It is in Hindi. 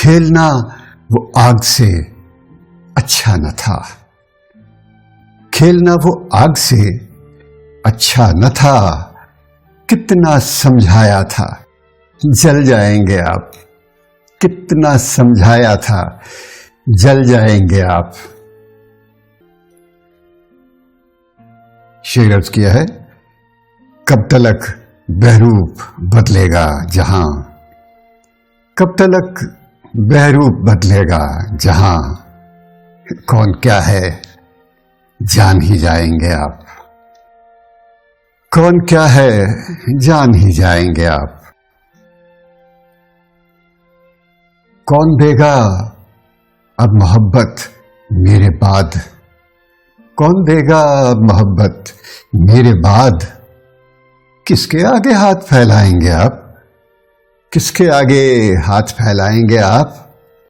खेलना वो आग से अच्छा न था, खेलना वो आग से अच्छा न था। कितना समझाया था जल जाएंगे आप, कितना समझाया था जल जाएंगे आप। शेर अर्ज किया है, कब तलक बहरूप बदलेगा जहां, कब तलक बहरूप बदलेगा जहां। कौन क्या है जान ही जाएंगे आप, कौन क्या है जान ही जाएंगे आप। कौन देगा अब मोहब्बत मेरे बाद, कौन देगा अब मोहब्बत मेरे बाद। किसके आगे हाथ फैलाएंगे आप, किसके आगे हाथ फैलाएंगे आप।